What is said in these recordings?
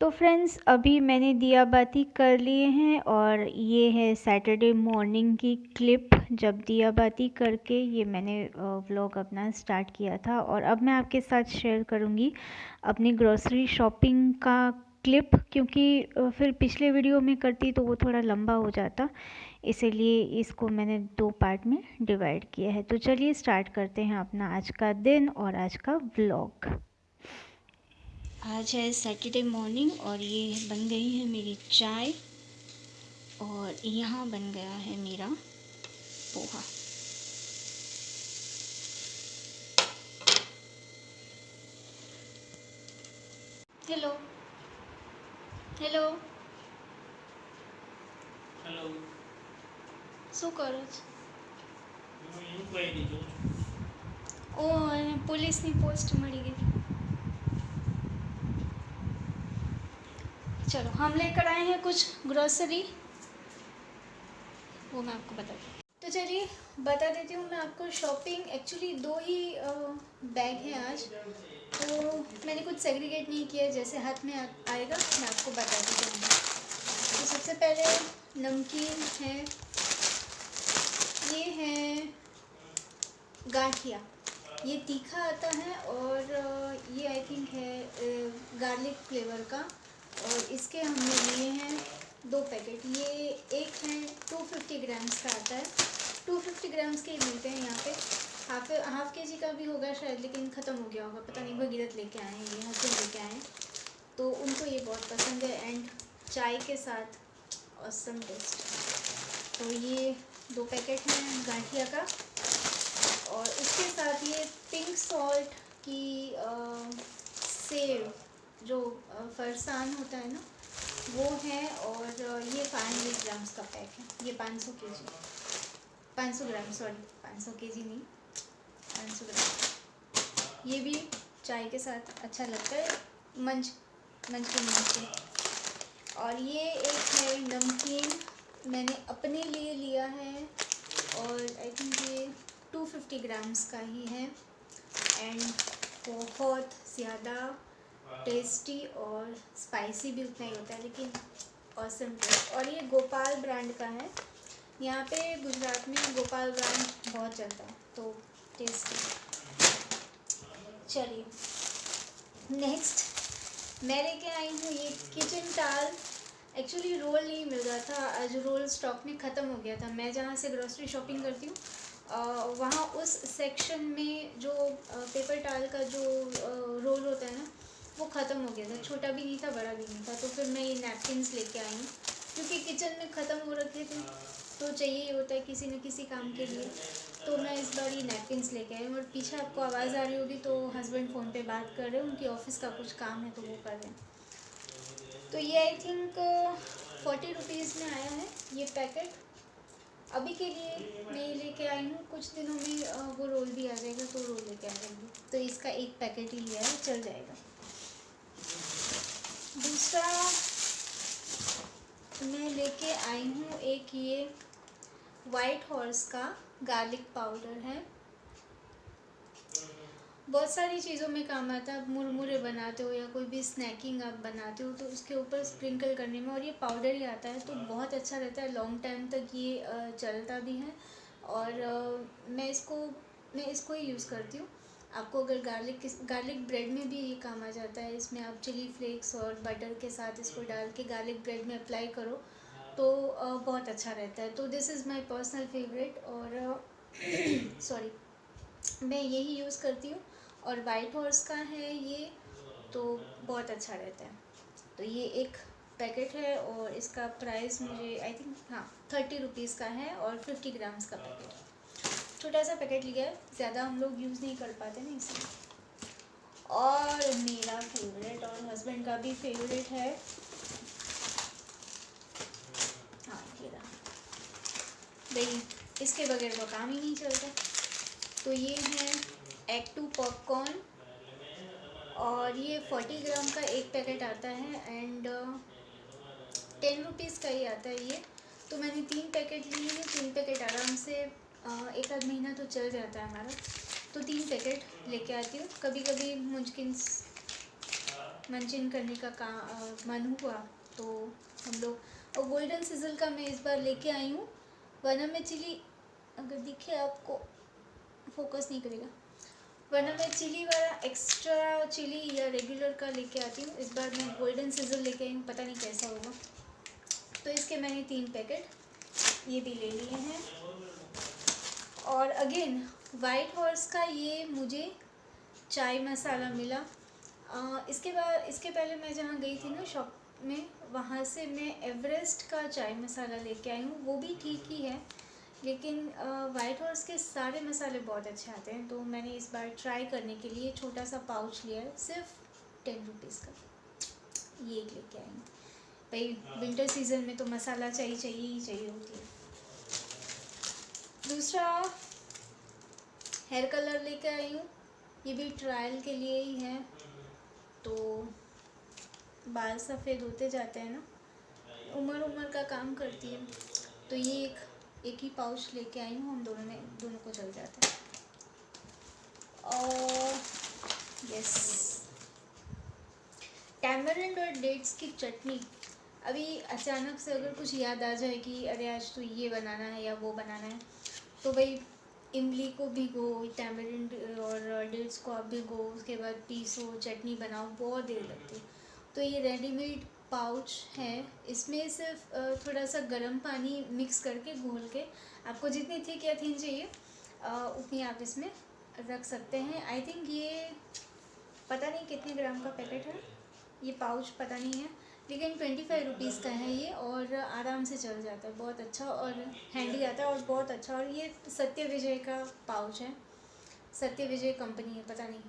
तो फ्रेंड्स, अभी मैंने दिया बाती कर लिए हैं और ये है सैटरडे मॉर्निंग की क्लिप। जब दिया बाती करके ये मैंने व्लॉग अपना स्टार्ट किया था और अब मैं आपके साथ शेयर करूँगी अपनी ग्रॉसरी शॉपिंग का क्लिप, क्योंकि फिर पिछले वीडियो में करती तो वो थोड़ा लंबा हो जाता, इसीलिए इसको मैंने 2 पार्ट में डिवाइड किया है। तो चलिए स्टार्ट करते हैं अपना आज का दिन और आज का व्लॉग। आज है सैटरडे मॉर्निंग और ये बन गई है मेरी चाय और यहाँ बन गया है मेरा पोहा। Hello hello hello. શું કરો છો? હું ઇન્ક્વાયરી જોઉં છું. ઓ, અને પોલીસની પોસ્ટ મળી ગઈ। चलो, हम लेकर आए हैं कुछ ग्रोसरी, वो मैं आपको बताती हूँ। तो चलिए बता देती हूँ मैं आपको। शॉपिंग एक्चुअली 2 ही बैग हैं आज, तो मैंने कुछ सेग्रीगेट नहीं किया, जैसे हाथ में आएगा मैं आपको बता देती हूँ। तो सबसे पहले नमकीन है, ये है गाठिया, ये तीखा आता है और ये आई थिंक है गार्लिक फ्लेवर का, और इसके हमने लिए हैं 2 पैकेट। ये एक है 250 ग्राम्स का आता है, 250 ग्राम्स के ही मिलते हैं यहाँ पे। हाफ के जी का भी होगा शायद, लेकिन ख़त्म हो गया होगा, पता नहीं। भगीरथ लेके आए हैं, ये हस्बैंड लेके आए हैं, तो उनको ये बहुत पसंद है एंड चाय के साथ ऑसम टेस्ट। तो ये 2 पैकेट हैं गाठिया का, और इसके साथ ये पिंक सॉल्ट की सेव, जो फरसान होता है ना, वो है, और ये 500 ग्राम्स का पैक है। ये 500 केजी, 500 ग्राम, सॉरी 500 केजी नहीं, 500 ग्राम। ये भी चाय के साथ अच्छा लगता है, मंच के मंच के। और ये एक है नमकीन, मैंने अपने लिए लिया है, और आई थिंक ये 250 ग्राम्स का ही है एंड बहुत ज़्यादा टेस्टी और स्पाइसी भी उतना ही होता है, लेकिन ऑसम टेस्ट। और ये गोपाल ब्रांड का है, यहाँ पे गुजरात में गोपाल ब्रांड बहुत चलता है, तो टेस्टी। चलिए नेक्स्ट मैं लेके आई हूँ ये किचन टाल। एक्चुअली रोल नहीं मिल रहा था आज, रोल स्टॉक में ख़त्म हो गया था। मैं जहाँ से ग्रोसरी शॉपिंग करती हूँ वहाँ उस सेक्शन में जो पेपर टाल का जो रोल होता है ना, वो ख़त्म हो गया था। छोटा भी नहीं था, बड़ा भी नहीं था, तो फिर मैं ये नैपकिन्स लेके आई हूँ, क्योंकि किचन में ख़त्म हो रखे थे, तो चाहिए ही होता है किसी न किसी काम के लिए। तो मैं इस बार ये नैपकिन्स लेके आई हूँ। और पीछे आपको आवाज़ आ रही होगी, तो हस्बैंड फ़ोन पे बात कर रहे हैं, उनकी ऑफ़िस का कुछ काम है तो वो कर रहे हैं। तो ये आई थिंक 40 रुपीज़ में आया है ये पैकेट। अभी के लिए मैं ये लेके आई हूँ, कुछ दिनों में वो रोल भी आ जाएगा, तो रोल लेके आ जाएंगे। तो इसका एक पैकेट ही लिया है, चल जाएगा। दूसरा मैं लेके आई हूँ एक ये वाइट हॉर्स का गार्लिक पाउडर है। बहुत सारी चीज़ों में काम आता है। आप मुरमुरे बनाते हो या कोई भी स्नैकिंग आप बनाते हो, तो उसके ऊपर स्प्रिंकल करने में, और ये पाउडर ही आता है, तो बहुत अच्छा रहता है। लॉन्ग टाइम तक ये चलता भी है, और मैं इसको ही यूज़ करती हूँ। आपको अगर गार्लिक ब्रेड में भी ये काम आ जाता है। इसमें आप चिली फ्लेक्स और बटर के साथ इसको डाल के गार्लिक ब्रेड में अप्लाई करो, तो बहुत अच्छा रहता है। तो this is my personal favourite, और सॉरी मैं यही यूज़ करती हूँ। और वाइट हॉर्स का है ये, तो बहुत अच्छा रहता है। तो ये एक पैकेट है, और इसका प्राइस मुझे आई थिंक 30 रुपीज़ का है, और 50 ग्राम्स का पैकेट है। छोटा सा पैकेट लिया है, ज़्यादा हम लोग यूज़ नहीं कर पाते ना, इसलिए। और मेरा फेवरेट और हस्बैंड का भी फेवरेट है, ये रहा दही। इसके बगैर तो काम ही नहीं चलता। तो ये है एग 2 पॉपकॉर्न, और ये 40 ग्राम का एक पैकेट आता है एंड 10 रुपीज़ का ही आता है ये। तो मैंने 3 पैकेट लिए हैं। 3 पैकेट आराम से एक आध महीना तो चल जाता है हमारा, तो 3 पैकेट लेके आती हूँ। कभी कभी मुमकिन मंचन करने का मन हुआ तो हम लोग, और गोल्डन सिजल का मैं इस बार लेके आई हूँ। वरना मैं चिली, अगर दिखे आपको, फोकस नहीं करेगा, वरना मैं चिली वाला एक्स्ट्रा चिली या रेगुलर का लेके आती हूँ। इस बार मैं गोल्डन सिजल लेके आई हूँ, पता नहीं कैसा होगा। तो इसके मैंने 3 पैकेट ये भी ले लिए हैं। और अगेन वाइट हॉर्स का ये मुझे चाय मसाला मिला। इसके पहले मैं जहाँ गई थी ना शॉप में, वहाँ से मैं एवरेस्ट का चाय मसाला लेके आई हूँ, वो भी ठीक ही है। लेकिन वाइट हॉर्स के सारे मसाले बहुत अच्छे आते हैं, तो मैंने इस बार ट्राई करने के लिए छोटा सा पाउच लिया है, सिर्फ 10 रुपीज़ का। ये एक लेके आई हूँ भाई, विंटर सीजन में तो मसाला चाहिए ही चाहिए होती है। दूसरा हेयर कलर लेके आई हूँ, ये भी ट्रायल के लिए ही है। तो बाल सफ़ेद होते जाते हैं ना, उम्र का काम करती है, तो ये एक ही पाउच लेके आई हूँ, हम दोनों को चल जाता है। और यस, टैमरिंड और डेट्स की चटनी। अभी अचानक से अगर कुछ याद आ जाए कि अरे आज तो ये बनाना है या वो बनाना है, तो भाई इमली को भिगो, टैमरिंड और डेट्स को आप भिगो, उसके बाद पीसो, चटनी बनाओ, बहुत देर लगती है। तो ये रेडीमेड पाउच है, इसमें सिर्फ थोड़ा सा गर्म पानी मिक्स करके घोल के, आपको जितनी थिक या थिन चाहिए उतनी आप इसमें रख सकते हैं। आई थिंक ये पता नहीं कितने ग्राम का पैकेट है, ये पाउच पता नहीं है, लेकिन 25 रुपीज़ का है ये, और आराम से चल जाता है, बहुत अच्छा और हैंडी आता है और बहुत अच्छा। और ये सत्य विजय का पाउच है, सत्य विजय कंपनी है, पता नहीं,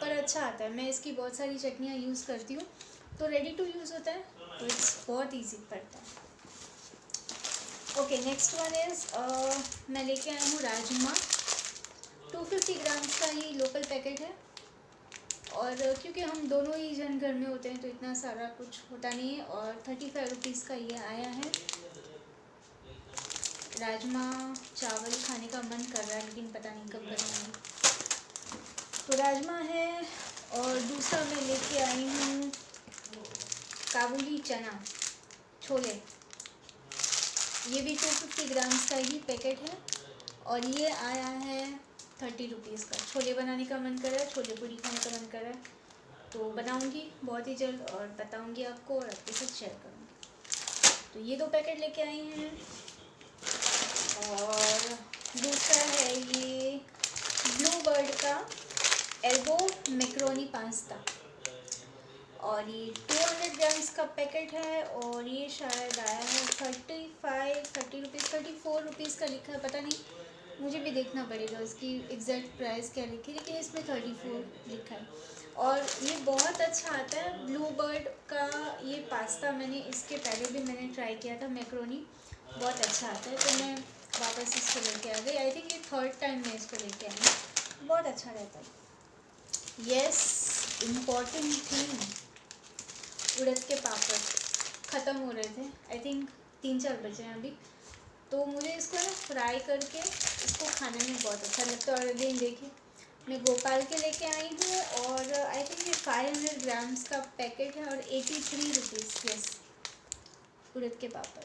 पर अच्छा आता है। मैं इसकी बहुत सारी चटनियाँ यूज़ करती हूँ, तो रेडी टू यूज़ होता है, तो इट्स बहुत ईजी पड़ता है। ओके, नेक्स्ट वन इज़ मैं लेके आई हूँ राजमा। 250 ग्राम्स का ही लोकल पैकेट है, और क्योंकि हम दोनों ही जन घर में होते हैं तो इतना सारा कुछ होता नहीं है, और 35 रुपीज़ का ये आया है। राजमा चावल खाने का मन कर रहा है, लेकिन पता नहीं कब बनाऊंगी। तो राजमा है, और दूसरा मैं लेके आई हूँ काबुली चना छोले, ये भी 250 ग्राम्स का ही पैकेट है, और ये आया है 30 रुपीज़ का। छोले बनाने का मन कर रहा है, छोले पूरी खाने का मन कर रहा है, तो बनाऊंगी बहुत ही जल्द और बताऊंगी आपको, और आपके साथ शेयर करूंगी। तो ये 2 पैकेट लेके आई हैं। और दूसरा है ये ब्लू बर्ड का एल्बो मैक्रोनी पास्ता, और ये 200 ग्राम्स का पैकेट है, और ये शायद आया है 34 रुपीज़ का लिखा है, पता नहीं, मुझे भी देखना पड़ेगा उसकी एग्जैक्ट प्राइस क्या लिखी है, लेकिन इसमें 34 लिखा है। और ये बहुत अच्छा आता है ब्लू बर्ड का ये पास्ता, मैंने इसके पहले भी मैंने ट्राई किया था, मैक्रोनी बहुत अच्छा आता है, तो मैं वापस इसको लेके आ गई। आई थिंक ये 3rd टाइम मैं इसको लेके आई हूँ, बहुत अच्छा रहता है। यस, इम्पॉर्टेंट थिंग, उड़द के पापड़ ख़त्म हो रहे थे, आई थिंक 3-4 बजे हैं अभी, तो मुझे इसको ना फ्राई करके इसको खाने में बहुत अच्छा लगता है। और अगेन देखिए, मैं गोपाल के लेके आई हूँ, और आई थिंक ये 500 ग्राम्स का पैकेट है, और 83 रुपीज़। यस, उड़द के पापड़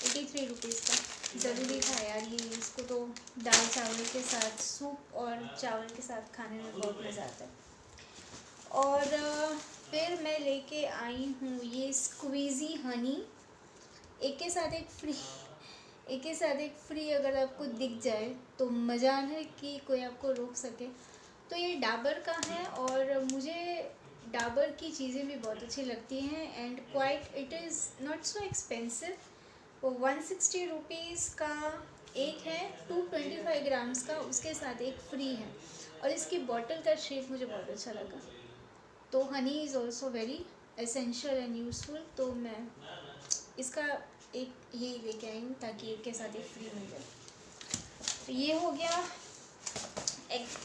83 रुपीज़ का। ज़रूरी था यार ये, इसको तो दाल चावल के साथ, सूप और चावल के साथ खाने में बहुत मज़ा आता है। और फिर मैं लेके आई हूँ ये स्क्वीज़ी हनी, एक के साथ एक फ्री अगर आपको दिख जाए तो मज़ा है कि कोई आपको रोक सके। तो ये डाबर का है, और मुझे डाबर की चीज़ें भी बहुत अच्छी लगती हैं, and quite it is not so expensive. वो 160 रुपीज़ का एक है, 225 ग्राम्स का, उसके साथ एक फ्री है, और इसकी बॉटल का शेप मुझे बहुत अच्छा लगा। तो Honey is also very essential and useful, तो मैं इसका एक ये लेके आई हूँ ताकि एक के साथ एक फ्री मिल जाए। तो ये हो गया,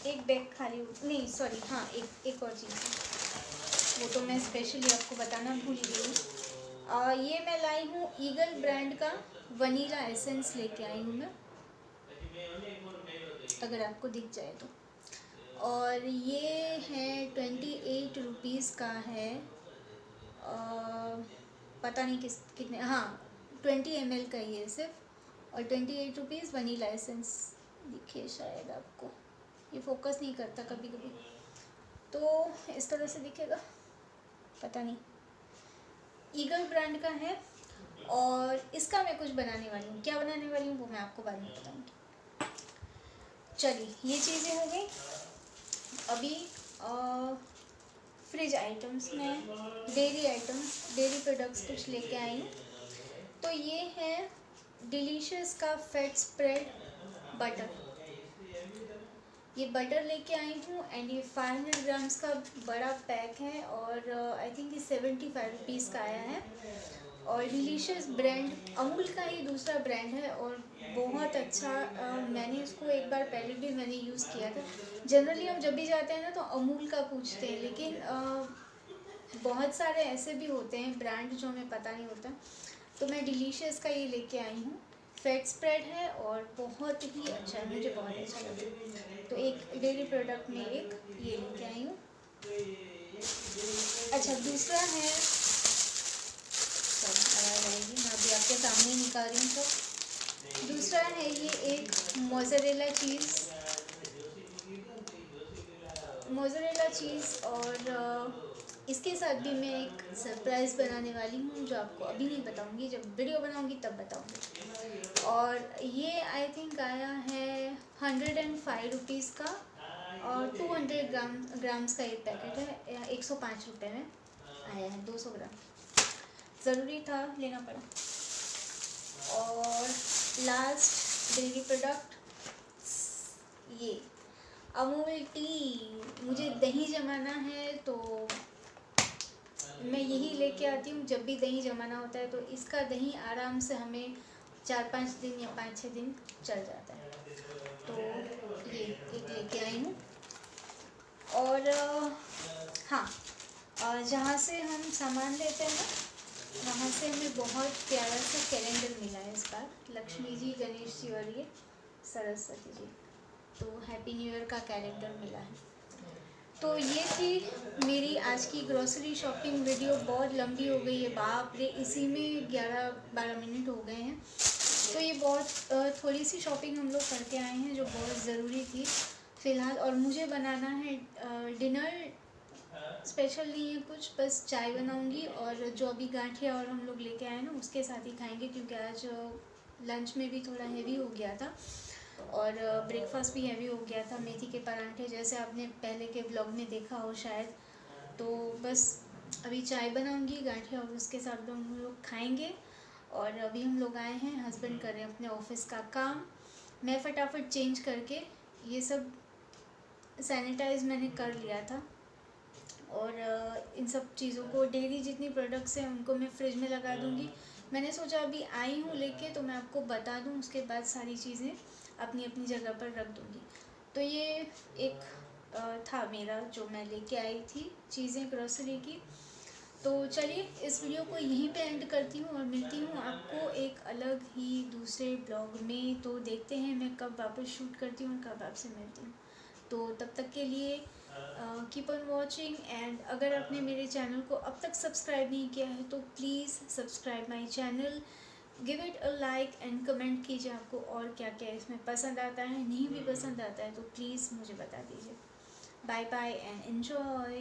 एक बैग खाली, नहीं सॉरी, हाँ एक और चीज़ है, वो तो मैं स्पेशली आपको बताना भूल गई। ये मैं लाई हूँ ईगल ब्रांड का वनीला एसेंस लेके आई हूँ मैं, अगर आपको दिख जाए तो। और ये है 28 रुपीज़ का है। पता नहीं कितने, हाँ 20 ml का ही है सिर्फ, और 28 रुपीज़ वनीला एसेंस। दिखे शायद आपको, ये फोकस नहीं करता कभी कभी, तो इस तरह से दिखेगा, पता नहीं। ईगल ब्रांड का है, और इसका मैं कुछ बनाने वाली हूँ। क्या बनाने वाली हूँ वो मैं आपको बाद में बताऊँगी। चलिए, ये चीज़ें हो गई। अभी फ्रिज आइटम्स में डेयरी प्रोडक्ट्स कुछ लेके आई हूँ। तो ये है डिलीशियस का फैट स्प्रेड बटर। ये बटर लेके आई हूँ, एंड ये 500 ग्राम्स का बड़ा पैक है, और आई थिंक ये 75 रुपीज़ का आया है। और डिलीशियस ब्रांड अमूल का ही दूसरा ब्रांड है, और बहुत अच्छा। मैंने इसको एक बार पहले भी मैंने यूज़ किया था। जनरली हम जब भी जाते हैं ना तो अमूल का पूछते हैं, लेकिन बहुत सारे ऐसे भी होते हैं ब्रांड जो हमें पता नहीं होता। तो मैं डिलीशियस का ये लेके आई हूँ। फैट स्प्रेड है और बहुत ही अच्छा है, मुझे बहुत अच्छा लगा। तो एक डेयरी प्रोडक्ट में एक ये लेके आई हूँ। अच्छा, दूसरा है, मैं अभी आपके सामने निकाल रही हूँ। तो दूसरा है ये एक मोज़रेला चीज़, और इसके साथ भी मैं एक सरप्राइज़ बनाने वाली हूँ, जो आपको अभी नहीं बताऊँगी, जब वीडियो बनाऊँगी तब बताऊँगी। और ये आई थिंक आया है 105 रुपीज़ का, और 200 ग्राम्स का एक पैकेट है। 105 रुपये में आया है, 200 ग्राम। ज़रूरी था, लेना पड़ा। और लास्ट डेयरी प्रोडक्ट, ये अमूल टी। मुझे दही जमाना है तो मैं यही लेके आती हूँ। जब भी दही जमाना होता है तो इसका दही आराम से हमें 4-5 दिन या 5-6 दिन चल जाता है। तो ये एक लेके आई हूँ। और हाँ, जहाँ से हम सामान लेते हैं ना, वहाँ से हमें बहुत प्यारा सा कैलेंडर मिला है इस बार। लक्ष्मी जी, गणेश जी और ये सरस्वती जी, तो हैप्पी न्यू ईयर का कैलेंडर मिला है। तो ये थी मेरी आज की ग्रोसरी शॉपिंग वीडियो। बहुत लंबी हो गई है, बाप रे, इसी में 11-12 मिनट हो गए हैं। तो ये बहुत थोड़ी सी शॉपिंग हम लोग करके आए हैं, जो बहुत ज़रूरी थी फ़िलहाल। और मुझे बनाना है डिनर। स्पेशल नहीं है कुछ, बस चाय बनाऊंगी, और जो अभी गांठिया और हम लोग लेके आए ना उसके साथ ही खाएंगे, क्योंकि आज लंच में भी थोड़ा हेवी हो गया था, और ब्रेकफास्ट भी हेवी हो गया था। मेथी के परांठे, जैसे आपने पहले के ब्लॉग में देखा हो शायद। तो बस अभी चाय बनाऊंगी, गांठिया, और उसके साथ हम लोग खाएंगे। और अभी हम लोग आए हैं, हस्बैंड कर रहे हैं अपने ऑफिस का काम। मैं फटाफट चेंज करके ये सब सैनिटाइज मैंने कर लिया था, और इन सब चीज़ों को, डेली जितनी प्रोडक्ट्स हैं उनको मैं फ्रिज में लगा दूँगी। मैंने सोचा अभी आई हूँ लेके तो मैं आपको बता दूँ, उसके बाद सारी चीज़ें अपनी अपनी जगह पर रख दूँगी। तो ये एक था मेरा, जो मैं लेके आई थी चीज़ें ग्रोसरी की। तो चलिए, इस वीडियो को यहीं पे एंड करती हूँ, और मिलती हूँ आपको एक अलग ही दूसरे ब्लॉग में। तो देखते हैं मैं कब वापस शूट करती हूँ और कब आपसे मिलती हूँ। तो तब तक के लिए कीप ऑन वॉचिंग। एंड अगर आपने मेरे चैनल को अब तक सब्सक्राइब नहीं किया है तो please subscribe my channel, give it a like and comment कीजिए आपको और क्या क्या इसमें पसंद आता है। नहीं भी पसंद आता है तो प्लीज़ मुझे बता दीजिए। Bye bye and enjoy.